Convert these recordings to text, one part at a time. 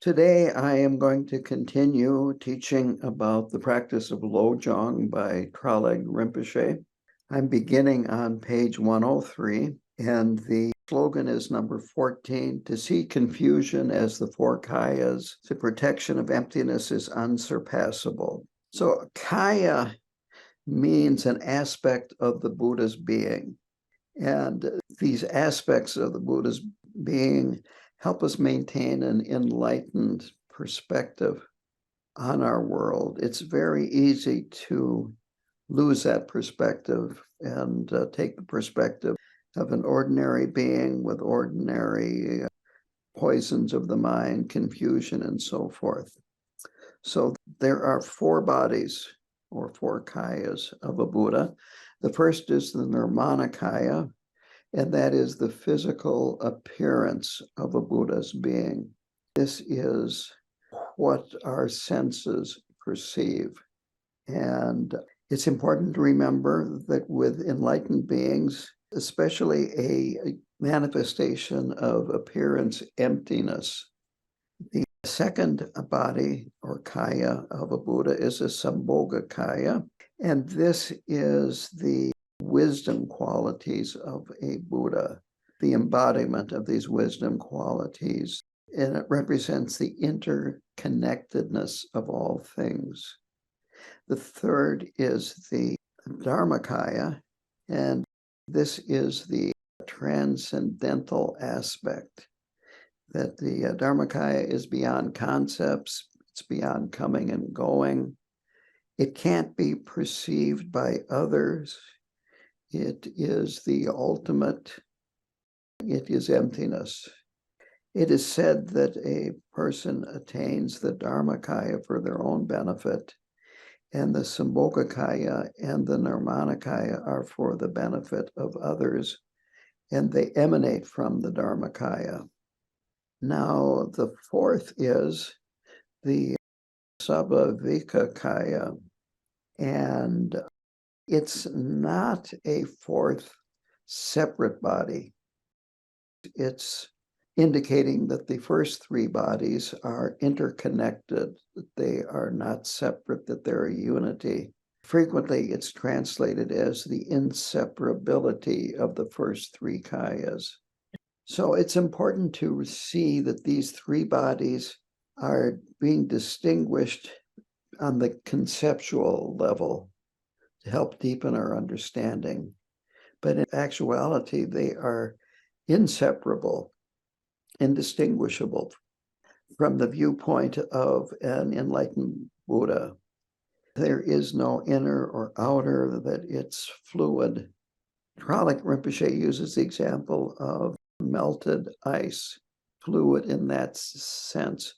Today, I am going to continue teaching about the practice of Lojong by Traleg Rinpoche. I'm beginning on page 103, and the slogan is number 14, to see confusion as the four kayas, the protection of emptiness is unsurpassable. So kaya means an aspect of the Buddha's being. And these aspects of the Buddha's being help us maintain an enlightened perspective on our world. It's very easy to lose that perspective and take the perspective of an ordinary being with ordinary poisons of the mind, confusion, and so forth. So there are four bodies or four kayas of a Buddha. The first is the Nirmana kaya, and that is the physical appearance of a Buddha's being. This is what our senses perceive. And it's important to remember that with enlightened beings, especially a manifestation of appearance emptiness. The second body or kaya of a Buddha is a Sambhoga kaya, and this is the wisdom qualities of a Buddha, the embodiment of these wisdom qualities, and it represents the interconnectedness of all things. The third is the Dharmakaya, and this is the transcendental aspect, that the Dharmakaya is beyond concepts, it's beyond coming and going. It can't be perceived by others. It is the ultimate. It is emptiness. It is said that a person attains the Dharmakaya for their own benefit, and the Sambhogakaya and the Nirmanakaya are for the benefit of others, and they emanate from the Dharmakaya. Now, the fourth is the Sabhavikakaya, and it's not a fourth separate body. It's indicating that the first three bodies are interconnected, that they are not separate, that they're a unity. Frequently, it's translated as the inseparability of the first three kayas. So it's important to see that these three bodies are being distinguished on the conceptual level to help deepen our understanding. But in actuality, they are inseparable, indistinguishable from the viewpoint of an enlightened Buddha. There is no inner or outer, that it's fluid. Traleg Rinpoche uses the example of melted ice, fluid in that sense,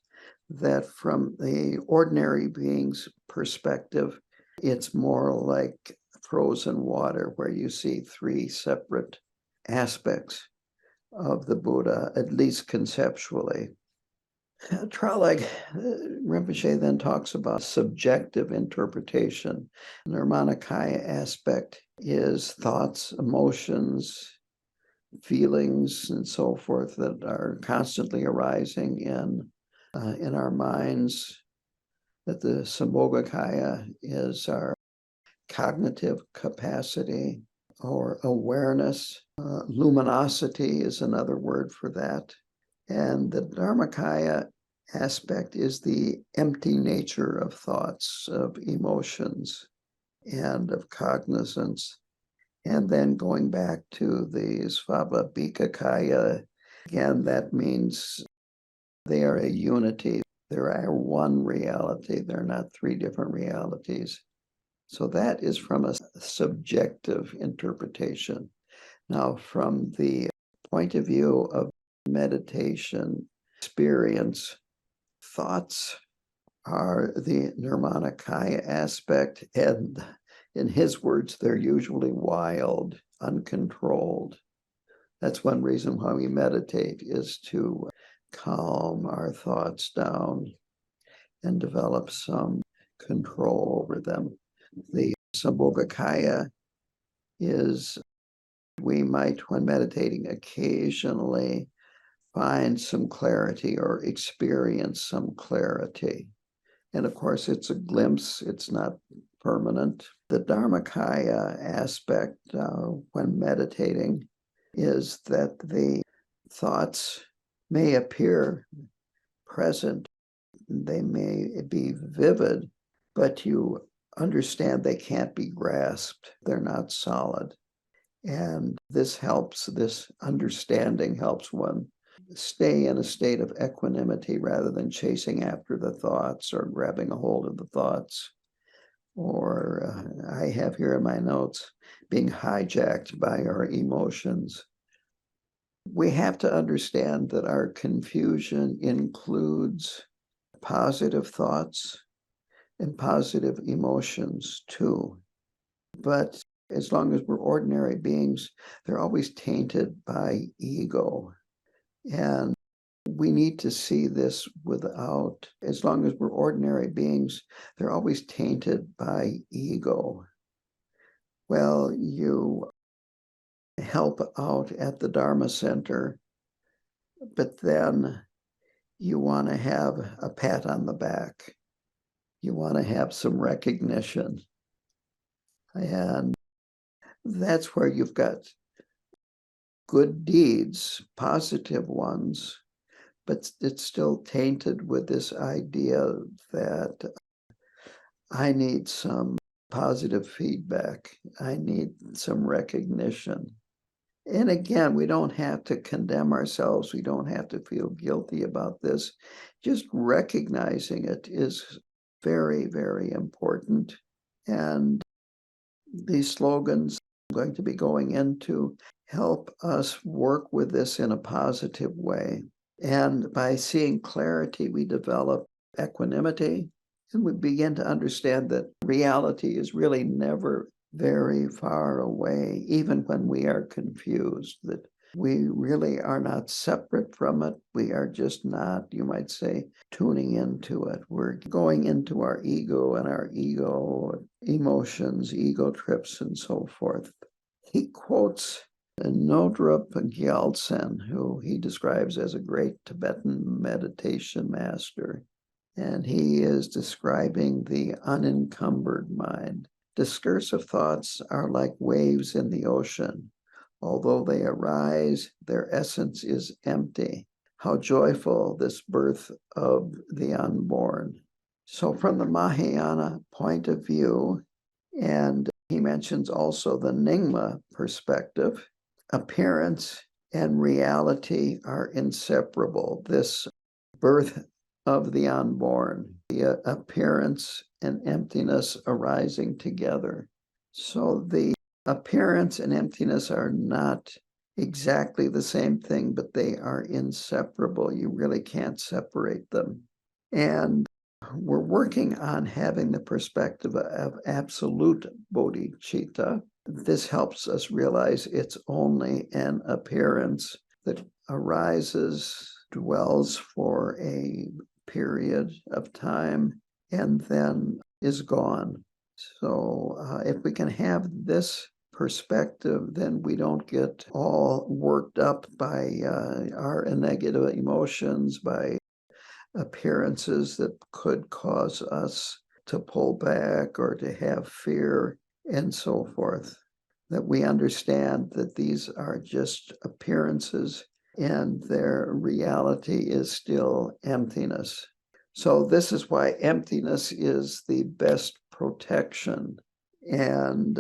that from the ordinary being's perspective, it's more like frozen water, where you see three separate aspects of the Buddha, at least conceptually. Traleg Rinpoche then talks about subjective interpretation. The Nirmanakaya aspect is thoughts, emotions, feelings, and so forth that are constantly arising in our minds. That the Sambhogakaya is our cognitive capacity or awareness. Luminosity is another word for that. And the Dharmakaya aspect is the empty nature of thoughts, of emotions, and of cognizance. And then going back to the Svabhavika, again, that means they are a unity. They're one reality. They're not three different realities. So that is from a subjective interpretation. Now, from the point of view of meditation experience, thoughts are the Nirmanakaya aspect, and in his words, they're usually wild, uncontrolled. That's one reason why we meditate, is to calm our thoughts down and develop some control over them. The Sambhogakaya is, we might, when meditating occasionally, find some clarity or experience some clarity. And of course, it's a glimpse, it's not permanent. The Dharmakaya aspect when meditating is that the thoughts may appear present, they may be vivid, but you understand they can't be grasped, they're not solid. And this understanding helps one stay in a state of equanimity rather than chasing after the thoughts or grabbing a hold of the thoughts. Or I have here in my notes, being hijacked by our emotions. We have to understand that our confusion includes positive thoughts and positive emotions too. But as long as we're ordinary beings, they're always tainted by ego. And we need to see this without, as long as we're ordinary beings, they're always tainted by ego. Well, you help out at the Dharma Center, but then you want to have a pat on the back. You want to have some recognition. And that's where you've got good deeds, positive ones, but it's still tainted with this idea that I need some positive feedback. I need some recognition. And again, we don't have to condemn ourselves. We don't have to feel guilty about this. Just recognizing it is very, very important. And these slogans I'm going to be going into help us work with this in a positive way. And by seeing clarity, we develop equanimity, and we begin to understand that reality is really never very far away, even when we are confused, that we really are not separate from it. We are just not, you might say, tuning into it. We're going into our ego and our ego emotions, ego trips, and so forth. He quotes Nodrup Gyaltsen, who he describes as a great Tibetan meditation master. And he is describing the unencumbered mind. Discursive thoughts are like waves in the ocean. Although they arise, their essence is empty. How joyful this birth of the unborn. So from the Mahayana point of view, and he mentions also the Nyingma perspective, appearance and reality are inseparable. This birth of the unborn, the appearance and emptiness arising together. So the appearance and emptiness are not exactly the same thing, but they are inseparable. You really can't separate them. And we're working on having the perspective of absolute bodhicitta. This helps us realize it's only an appearance that arises, dwells for a period of time, and then is gone. So if we can have this perspective, then we don't get all worked up by our negative emotions, by appearances that could cause us to pull back or to have fear and so forth. That we understand that these are just appearances and their reality is still emptiness. So this is why emptiness is the best protection. And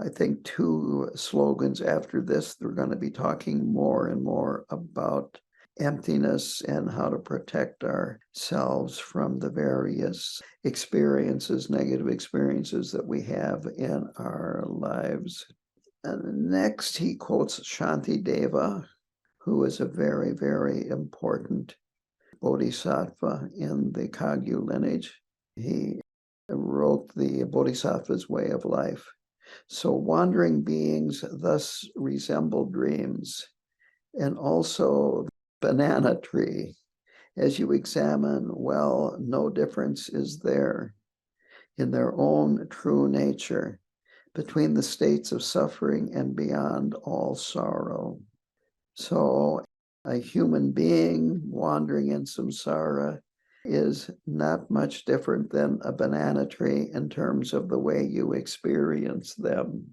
I think 2 slogans after this, they're going to be talking more and more about emptiness and how to protect ourselves from the various experiences, negative experiences that we have in our lives. And next, he quotes Shantideva, who is a very, very important bodhisattva in the Kagyu lineage. He wrote the Bodhisattva's Way of Life. So wandering beings thus resemble dreams, and also the banana tree. As you examine, well, no difference is there in their own true nature between the states of suffering and beyond all sorrow. So A human being wandering in samsara is not much different than a banana tree in terms of the way you experience them.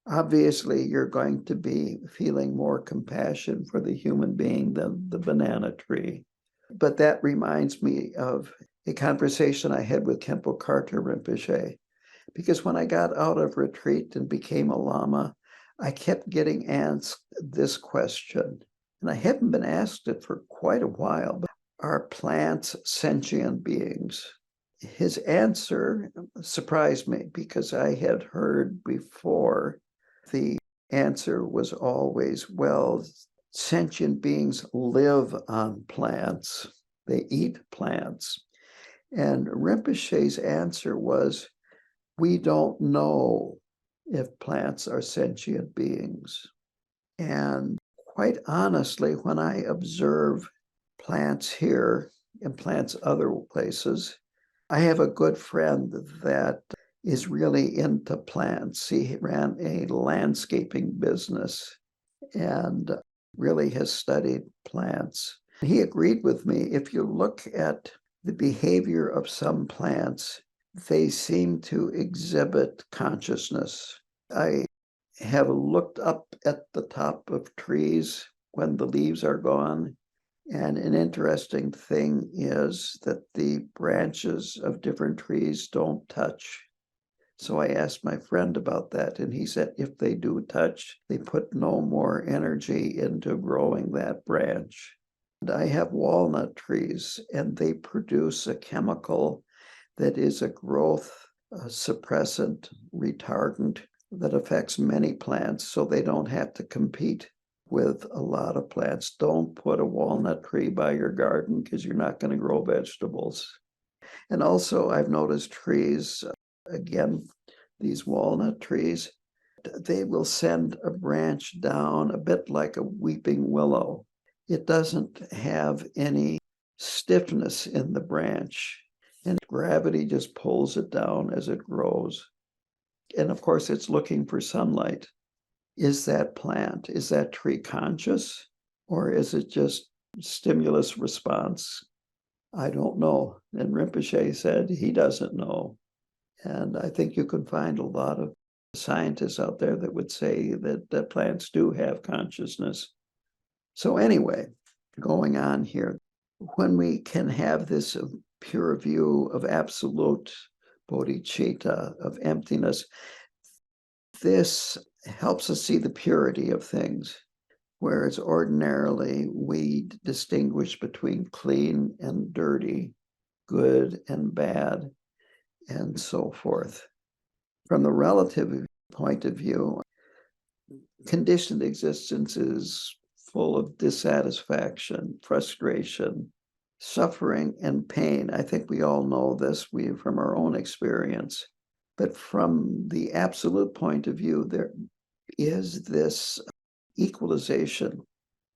Obviously, you're going to be feeling more compassion for the human being than the banana tree. But that reminds me of a conversation I had with Khenpo Karthar Rinpoche, because when I got out of retreat and became a Lama, I kept getting asked this question, and I haven't been asked it for quite a while, but are plants sentient beings? His answer surprised me because I had heard before the answer was always, well, sentient beings live on plants. They eat plants. And Rinpoche's answer was, we don't know if plants are sentient beings. And quite honestly, when I observe plants here and plants other places, I have a good friend that is really into plants. He ran a landscaping business and really has studied plants. He agreed with me. If you look at the behavior of some plants, they seem to exhibit consciousness. I have looked up at the top of trees when the leaves are gone, and an interesting thing is that the branches of different trees don't touch. So I asked my friend about that, and he said if they do touch, they put no more energy into growing that branch. And I have walnut trees, and they produce a chemical that is a growth suppressant, retardant that affects many plants, so they don't have to compete with a lot of plants. Don't put a walnut tree by your garden because you're not going to grow vegetables. And also, I've noticed trees, again, these walnut trees, they will send a branch down a bit like a weeping willow. It doesn't have any stiffness in the branch, and gravity just pulls it down as it grows. And of course, it's looking for sunlight. Is that plant, is that tree conscious, or is it just stimulus response? I don't know. And Rinpoche said he doesn't know. And I think you can find a lot of scientists out there that would say that plants do have consciousness. So anyway, going on here, when we can have this pure view of absolute bodhicitta, of emptiness, this helps us see the purity of things, whereas ordinarily we distinguish between clean and dirty, good and bad, and so forth. From the relative point of view, conditioned existence is full of dissatisfaction, frustration, suffering, and pain. I think we all know this from our own experience. But from the absolute point of view, there is this equalization.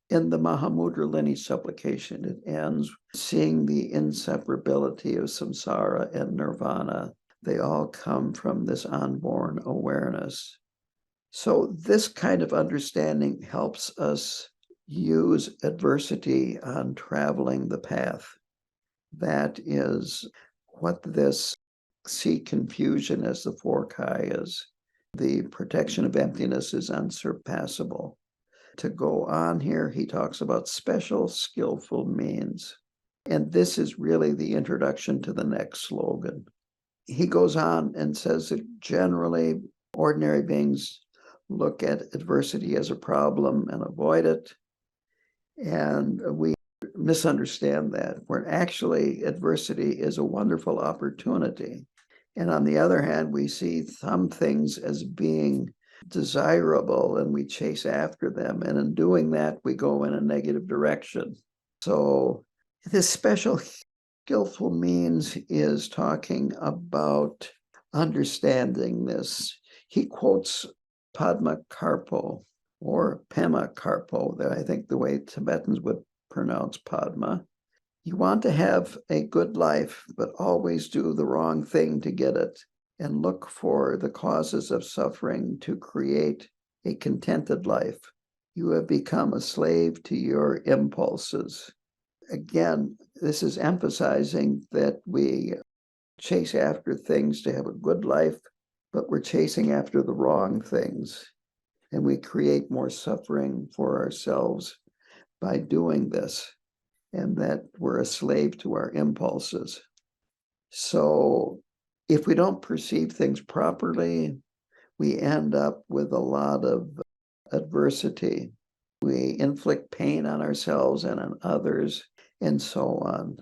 In the Mahamudra lineage supplication, it ends seeing the inseparability of samsara and nirvana. They all come from this unborn awareness. So this kind of understanding helps us use adversity on traveling the path. That is what this see confusion as the four kayas. The protection of emptiness is unsurpassable. To go on here, he talks about special skillful means. And this is really the introduction to the next slogan. He goes on and says that generally ordinary beings look at adversity as a problem and avoid it. And we misunderstand that, where actually adversity is a wonderful opportunity. And on the other hand, we see some things as being desirable and we chase after them. And in doing that, we go in a negative direction. So this special skillful means is talking about understanding this. He quotes Padma Karpo or Pema Karpo, I think the way Tibetans would pronounce Padma. You want to have a good life, but always do the wrong thing to get it, and look for the causes of suffering to create a contented life. You have become a slave to your impulses. Again, this is emphasizing that we chase after things to have a good life, but we're chasing after the wrong things. And we create more suffering for ourselves by doing this, and that we're a slave to our impulses. So if we don't perceive things properly, we end up with a lot of adversity. We inflict pain on ourselves and on others, and so on.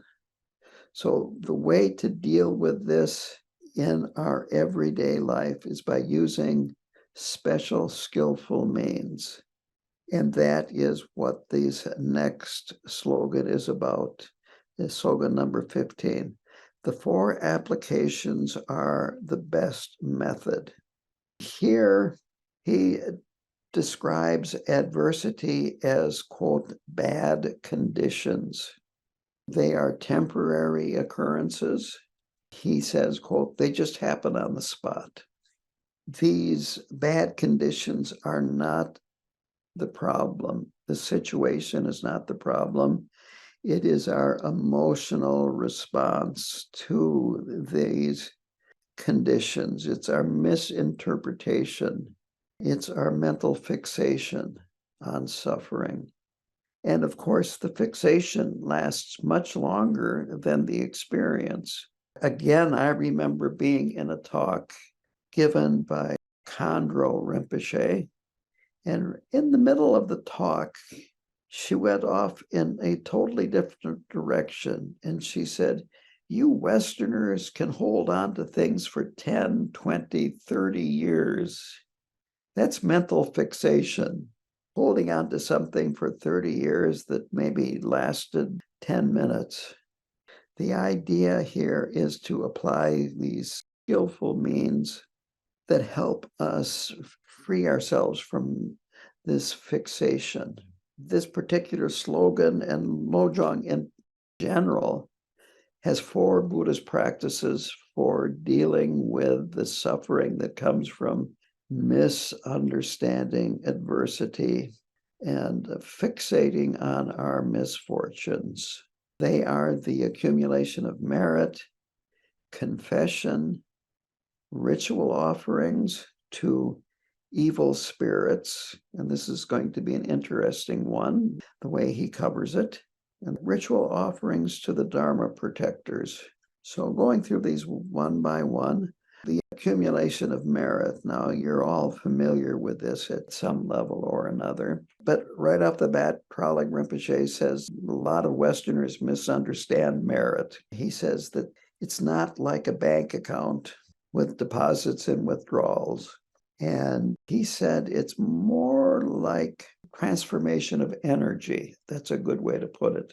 So the way to deal with this in our everyday life is by using special, skillful means. And that is what this next slogan is about, is slogan number 15. The 4 applications are the best method. Here, he describes adversity as, quote, bad conditions. They are temporary occurrences. He says, quote, they just happen on the spot. These bad conditions are not the problem. The situation is not the problem. It is our emotional response to these conditions. It's our misinterpretation. It's our mental fixation on suffering. And of course, the fixation lasts much longer than the experience. Again, I remember being in a talk given by Khandro Rinpoche, and in the middle of the talk, she went off in a totally different direction. And she said, you Westerners can hold on to things for 10, 20, 30 years. That's mental fixation. Holding on to something for 30 years that maybe lasted 10 minutes. The idea here is to apply these skillful means that help us free ourselves from this fixation. This particular slogan, and Lojong in general, has 4 Buddhist practices for dealing with the suffering that comes from misunderstanding adversity and fixating on our misfortunes. They are the accumulation of merit, confession, ritual offerings to evil spirits, and this is going to be an interesting one, the way he covers it, and ritual offerings to the Dharma protectors. So going through these one by one, the accumulation of merit. Now, you're all familiar with this at some level or another, but right off the bat, Tralling Rinpoche says a lot of Westerners misunderstand merit. He says that it's not like a bank account with deposits and withdrawals. And he said it's more like transformation of energy. That's a good way to put it.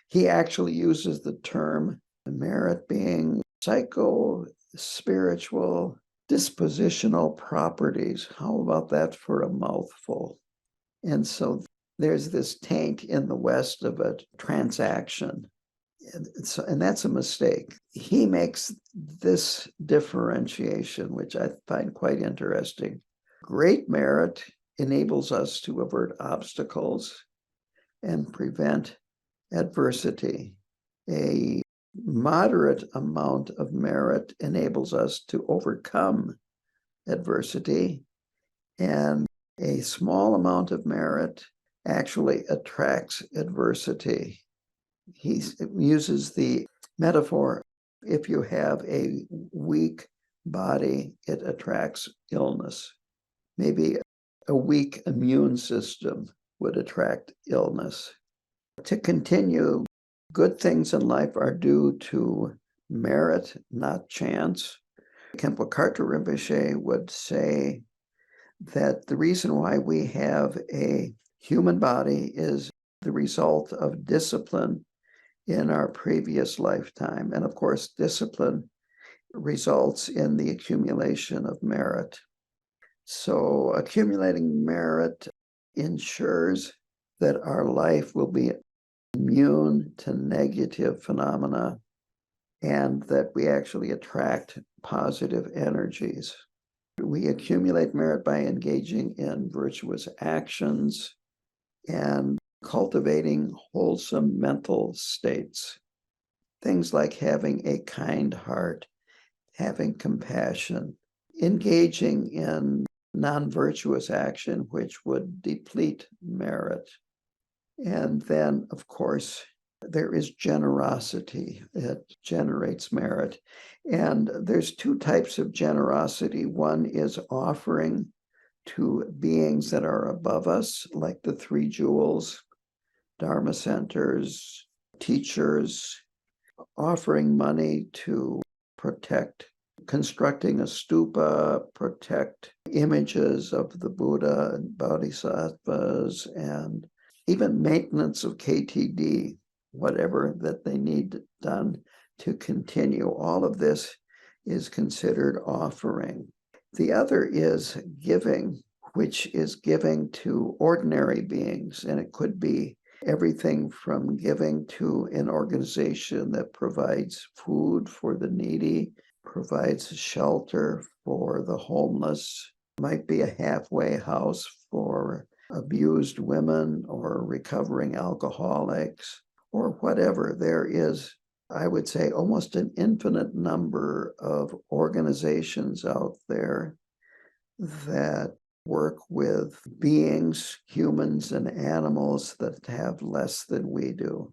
He actually uses the term merit being psycho-spiritual dispositional properties. How about that for a mouthful? And so there's this taint in the West of a transaction. And that's a mistake. He makes this differentiation, which I find quite interesting. Great merit enables us to avert obstacles and prevent adversity. A moderate amount of merit enables us to overcome adversity, and a small amount of merit actually attracts adversity. He uses the metaphor, if you have a weak body, it attracts illness. Maybe a weak immune system would attract illness. To continue, good things in life are due to merit, not chance. Khenpo Karthar Rinpoche would say that the reason why we have a human body is the result of discipline in our previous lifetime. And of course, discipline results in the accumulation of merit. So accumulating merit ensures that our life will be immune to negative phenomena and that we actually attract positive energies. We accumulate merit by engaging in virtuous actions, and cultivating wholesome mental states. Things like having a kind heart, having compassion, engaging in non-virtuous action, which would deplete merit. And then, of course, there is generosity. It generates merit. And there's two types of generosity. One is offering to beings that are above us, like the three jewels, Dharma centers, teachers, offering money to protect, constructing a stupa, protect images of the Buddha and Bodhisattvas, and even maintenance of KTD, whatever that they need done to continue. All of this is considered offering. The other is giving, which is giving to ordinary beings, and it could be everything from giving to an organization that provides food for the needy, provides shelter for the homeless, might be a halfway house for abused women or recovering alcoholics, or whatever. There is, I would say, almost an infinite number of organizations out there that work with beings, humans and animals that have less than we do.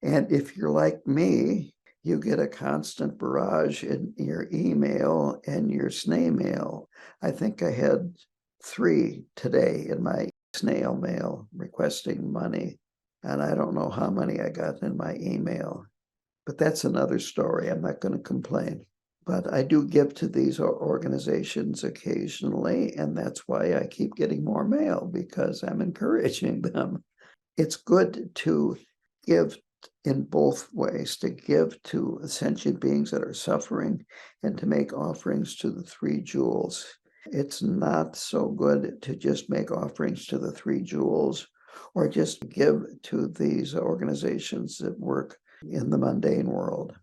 And if you're like me, you get a constant barrage in your email and your snail mail. I think I had 3 today in my snail mail requesting money, and I don't know how many I got in my email. But that's another story. I'm not going to complain. But I do give to these organizations occasionally, and that's why I keep getting more mail, because I'm encouraging them. It's good to give in both ways, to give to sentient beings that are suffering and to make offerings to the three jewels. It's not so good to just make offerings to the three jewels or just give to these organizations that work in the mundane world.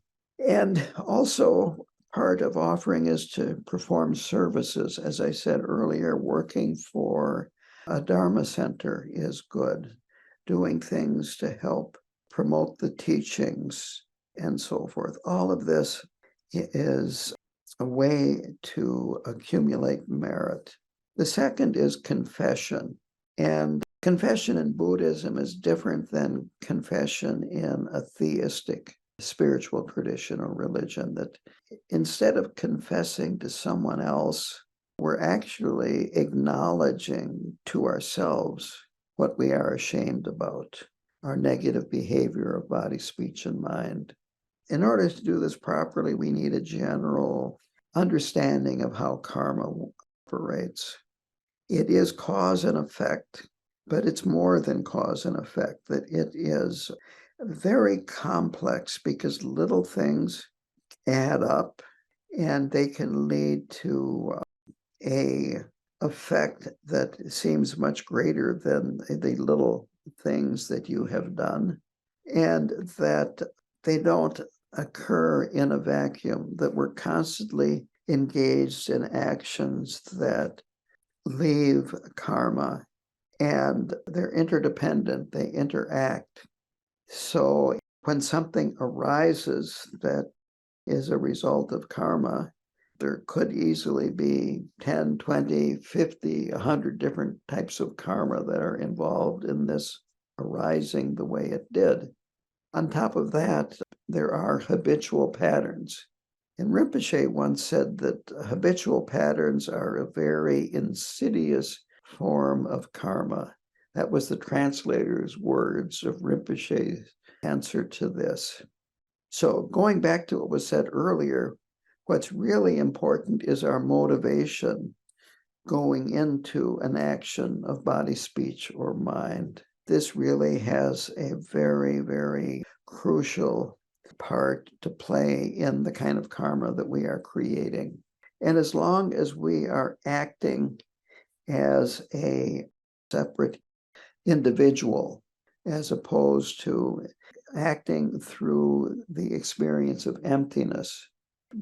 And also, part of offering is to perform services. As I said earlier, working for a Dharma center is good. Doing things to help promote the teachings and so forth. All of this is a way to accumulate merit. The second is confession. And confession in Buddhism is different than confession in a theistic spiritual tradition or religion, that instead of confessing to someone else, we're actually acknowledging to ourselves what we are ashamed about, our negative behavior of body, speech, and mind. In order to do this properly, we need a general understanding of how karma operates. It is cause and effect, but it's more than cause and effect, that it is very complex because little things add up and they can lead to a effect that seems much greater than the little things that you have done, and that they don't occur in a vacuum, that we're constantly engaged in actions that leave karma, and they're interdependent, they interact. So when something arises that is a result of karma, there could easily be 10, 20, 50, 100 different types of karma that are involved in this arising the way it did. On top of that, there are habitual patterns. And Rinpoche once said that habitual patterns are a very insidious form of karma. That was the translator's words of Rinpoche's answer to this. So going back to what was said earlier, what's really important is our motivation going into an action of body, speech, or mind. This really has a very, very crucial part to play in the kind of karma that we are creating. And as long as we are acting as a separate individual, as opposed to acting through the experience of emptiness,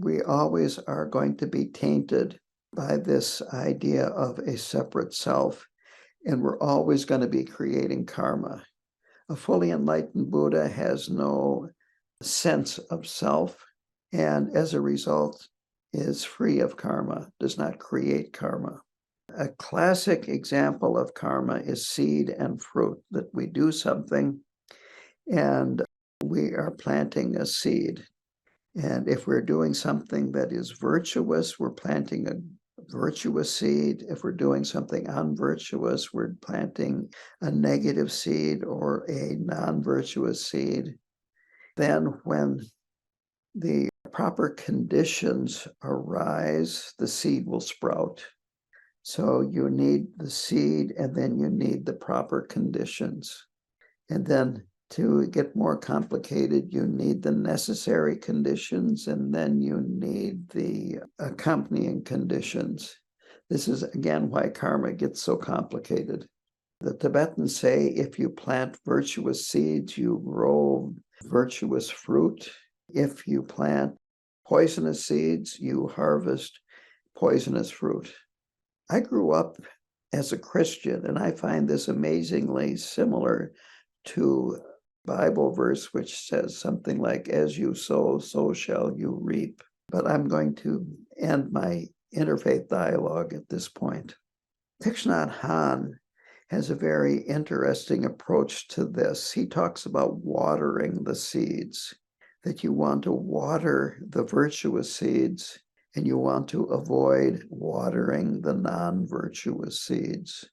we always are going to be tainted by this idea of a separate self. and we're always going to be creating karma. A fully enlightened Buddha has no sense of self, and as a result is free of karma, does not create karma. A classic example of karma is seed and fruit, that we do something and we are planting a seed. And if we're doing something that is virtuous, we're planting a virtuous seed. If we're doing something unvirtuous, we're planting a negative seed or a non-virtuous seed. Then when the proper conditions arise, the seed will sprout. So you need the seed, and then you need the proper conditions. And then to get more complicated, you need the necessary conditions, and then you need the accompanying conditions. This is, again, why karma gets so complicated. The Tibetans say if you plant virtuous seeds, you grow virtuous fruit. If you plant poisonous seeds, you harvest poisonous fruit. I grew up as a Christian, and I find this amazingly similar to Bible verse which says something like, as you sow, so shall you reap. But I'm going to end my interfaith dialogue at this point. Thich Nhat Hanh has a very interesting approach to this. He talks about watering the seeds, that you want to water the virtuous seeds and you want to avoid watering the non-virtuous seeds.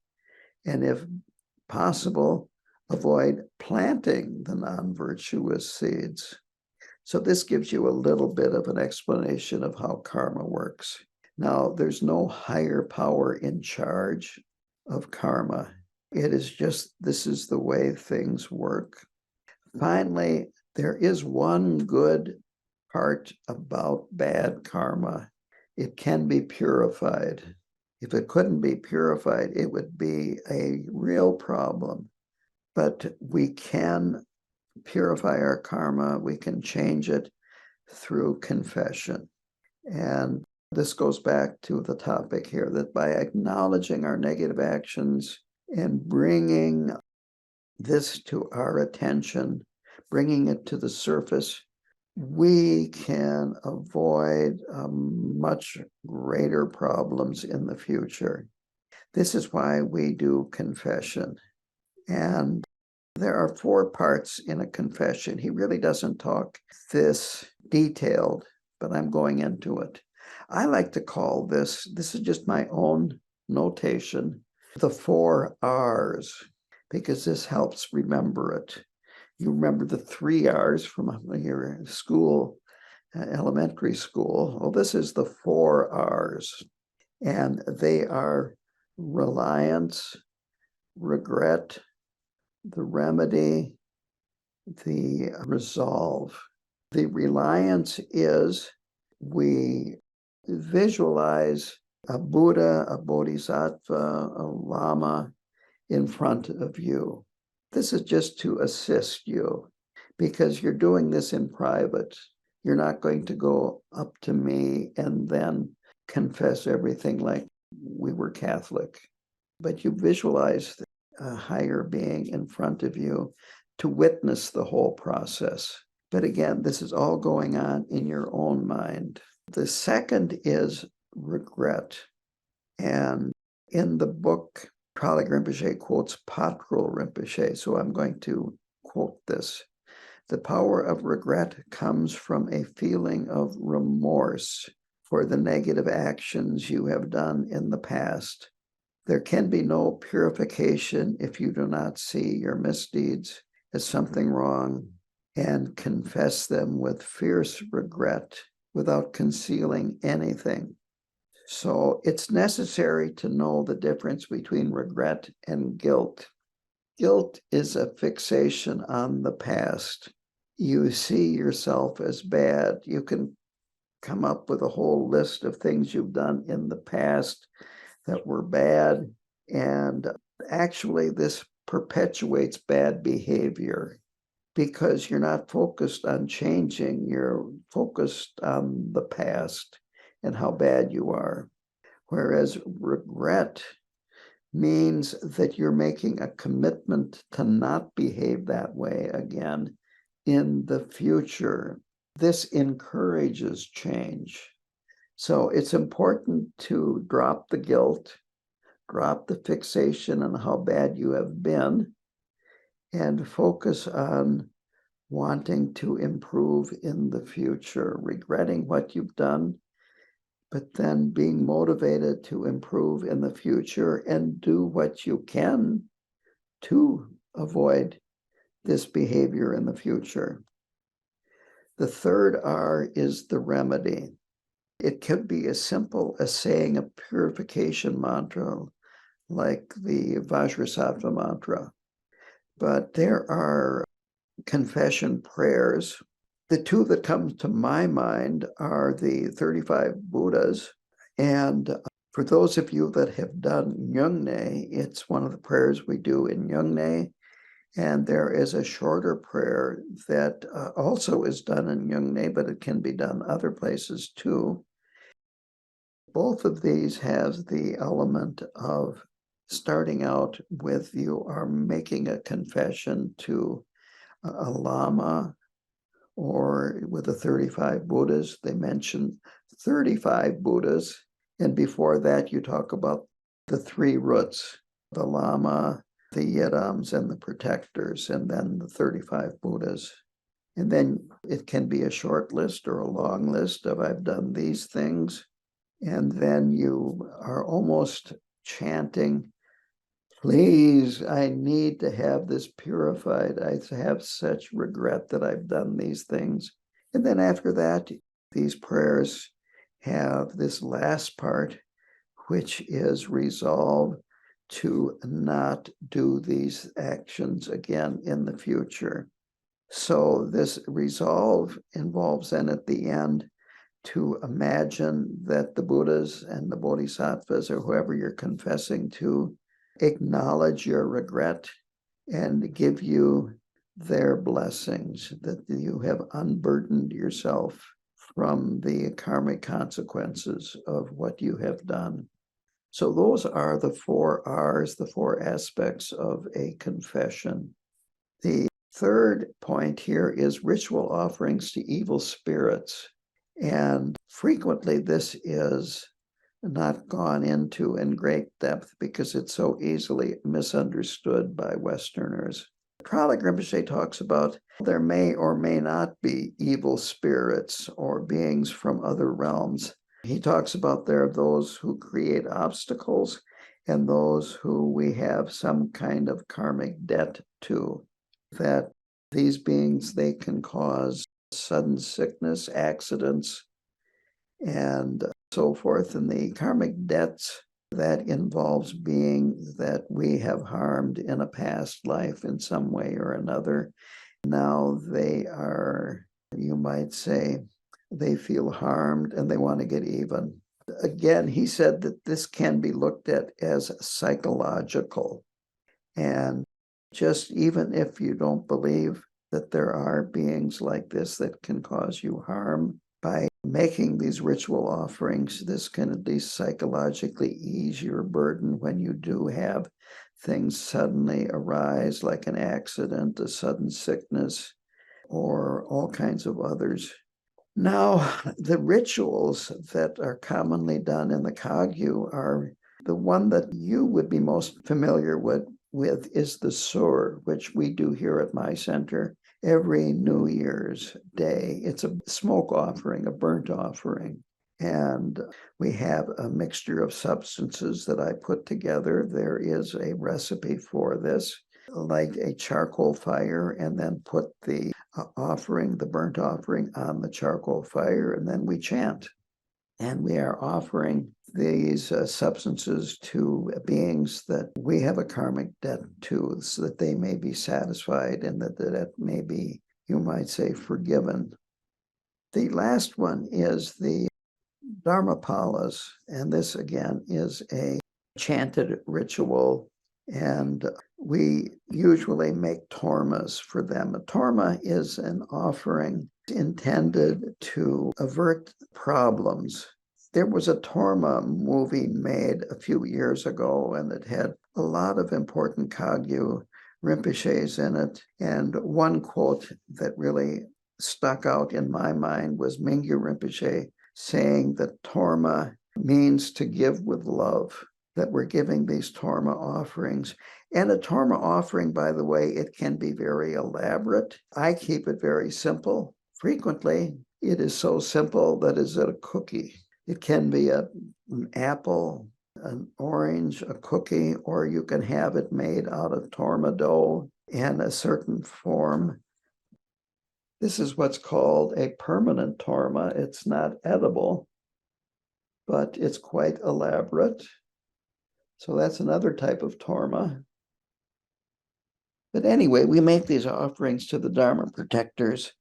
And if possible, avoid planting the non-virtuous seeds. So this gives you a little bit of an explanation of how karma works. Now, there's no higher power in charge of karma. It is just, this is the way things work. Finally, there is one good part about bad karma. It can be purified. If it couldn't be purified, it would be a real problem. But we can purify our karma, we can change it through confession. And this goes back to the topic here, that by acknowledging our negative actions and bringing this to our attention, bringing it to the surface, we can avoid much greater problems in the future. This is why we do confession. And there are 4 parts in a confession. He really doesn't talk this detailed, but I'm going into it. I like to call this is just my own notation, the 4 R's, because this helps remember it. You remember the 3 R's from your school, elementary school. Well, this is the 4 R's, and they are reliance, regret, the remedy, the resolve. The reliance is we visualize a Buddha, a Bodhisattva, a Lama in front of you. This is just to assist you, because you're doing this in private. You're not going to go up to me and then confess everything like we were Catholic. But you visualize a higher being in front of you to witness the whole process. But again, this is all going on in your own mind. The second is regret. And in the book, Tralik Rinpoche quotes Patrul Rinpoche, so I'm going to quote this. The power of regret comes from a feeling of remorse for the negative actions you have done in the past. There can be no purification if you do not see your misdeeds as something wrong and confess them with fierce regret without concealing anything. So it's necessary to know the difference between regret and guilt. Guilt is a fixation on the past. You see yourself as bad. You can come up with a whole list of things you've done in the past that were bad, and actually this perpetuates bad behavior because you're not focused on changing, you're focused on the past and how bad you are. Whereas regret means that you're making a commitment to not behave that way again in the future. This encourages change. So it's important to drop the guilt, drop the fixation on how bad you have been, and focus on wanting to improve in the future, regretting what you've done, but then being motivated to improve in the future and do what you can to avoid this behavior in the future. The third R is the remedy. It could be as simple as saying a purification mantra like the Vajrasattva mantra, but there are confession prayers. The two that come to my mind are the 35 Buddhas. And for those of you that have done Nyungne, it's one of the prayers we do in Nyungne. And there is a shorter prayer that also is done in Nyungne, but it can be done other places too. Both of these has the element of starting out with you are making a confession to a Lama, or with the 35 Buddhas, they mention 35 Buddhas. And before that, you talk about the three roots, the Lama, the Yidams, and the protectors, and then the 35 Buddhas. And then it can be a short list or a long list of I've done these things. And then you are almost chanting, please, I need to have this purified. I have such regret that I've done these things. And then after that, these prayers have this last part, which is resolve to not do these actions again in the future. So this resolve involves then at the end to imagine that the Buddhas and the Bodhisattvas or whoever you're confessing to acknowledge your regret and give you their blessings, that you have unburdened yourself from the karmic consequences of what you have done. So those are the 4 R's, the 4 aspects of a confession. The third point here is ritual offerings to evil spirits. And frequently this is not gone into in great depth because it's so easily misunderstood by Westerners. Trala Rinpoche talks about there may or may not be evil spirits or beings from other realms. He talks about there are those who create obstacles and those who we have some kind of karmic debt to, that these beings, they can cause sudden sickness, accidents, and so forth. And the karmic debts, that involves beings that we have harmed in a past life in some way or another. Now they are, you might say, they feel harmed and they want to get even. Again, he said that this can be looked at as psychological. And just even if you don't believe that there are beings like this that can cause you harm, by making these ritual offerings, this can at least psychologically ease your burden when you do have things suddenly arise, like an accident, a sudden sickness, or all kinds of others. Now, the rituals that are commonly done in the Kagyu are the one that you would be most familiar with is the sur, which we do here at my center every New Year's Day. It's a smoke offering, a burnt offering. And we have a mixture of substances that I put together. There is a recipe for this, like a charcoal fire, and then put the offering, the burnt offering, on the charcoal fire, and then we chant. And we are offering these substances to beings that we have a karmic debt to, so that they may be satisfied and that the debt may be, you might say, forgiven. The last one is the Dharmapalas, and this again is a chanted ritual, and we usually make tormas for them. A torma is an offering intended to avert problems. There was a torma movie made a few years ago, and it had a lot of important Kagyu Rinpoches in it. And one quote that really stuck out in my mind was Mingyu Rinpoche saying that Torma means to give with love, that we're giving these Torma offerings. And a Torma offering, by the way, it can be very elaborate. I keep it very simple. Frequently, it is so simple that it's a cookie. It can be an apple, an orange, a cookie, or you can have it made out of Torma dough in a certain form. This is what's called a permanent Torma. It's not edible, but it's quite elaborate. So that's another type of Torma. But anyway, we make these offerings to the Dharma protectors.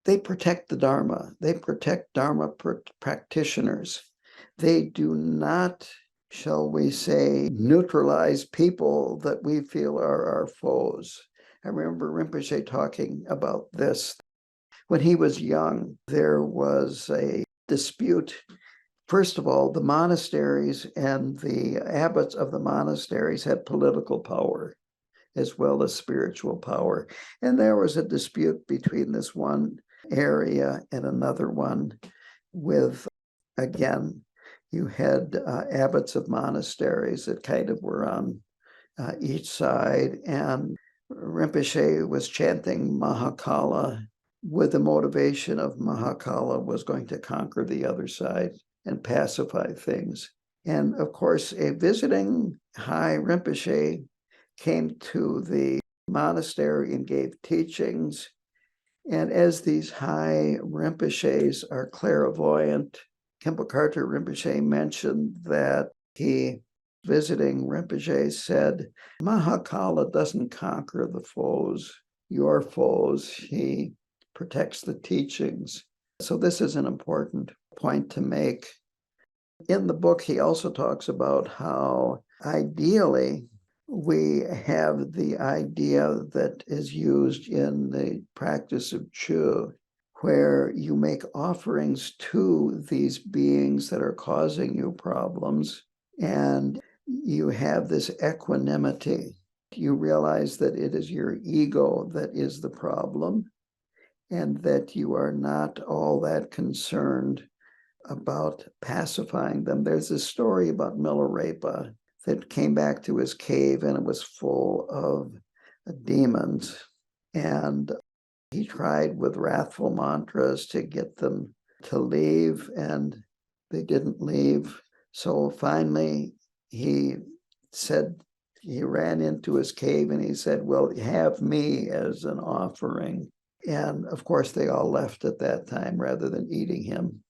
They protect the Dharma. They protect Dharma practitioners. They do not, shall we say, neutralize people that we feel are our foes. I remember Rinpoche talking about this. When he was young, there was a dispute. First of all, the monasteries and the abbots of the monasteries had political power as well as spiritual power. And there was a dispute between this one area and another one with, again, you had abbots of monasteries that kind of were on each side. And Rinpoche was chanting Mahakala with the motivation of Mahakala was going to conquer the other side and pacify things. And of course, a visiting High Rinpoche came to the monastery and gave teachings. And as these High Rinpoches are clairvoyant, Khenpo Karthar Rinpoche mentioned that he, visiting Rinpoche, said, Mahakala doesn't conquer the foes, your foes. He protects the teachings. So this is an important point to make. In the book, he also talks about how ideally we have the idea that is used in the practice of Chu, where you make offerings to these beings that are causing you problems, and you have this equanimity. You realize that it is your ego that is the problem, and that you are not all that concerned about pacifying them. There's this story about Milarepa that came back to his cave and it was full of demons. And he tried with wrathful mantras to get them to leave, and they didn't leave. So finally, he said, he ran into his cave and he said, well, have me as an offering. And of course, they all left at that time rather than eating him.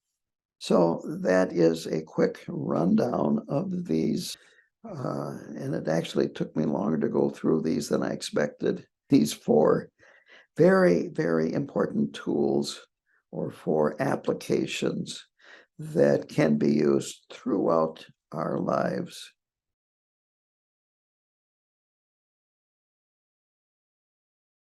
So that is a quick rundown of these. And it actually took me longer to go through these than I expected. These 4 very, very important tools or 4 applications that can be used throughout our lives.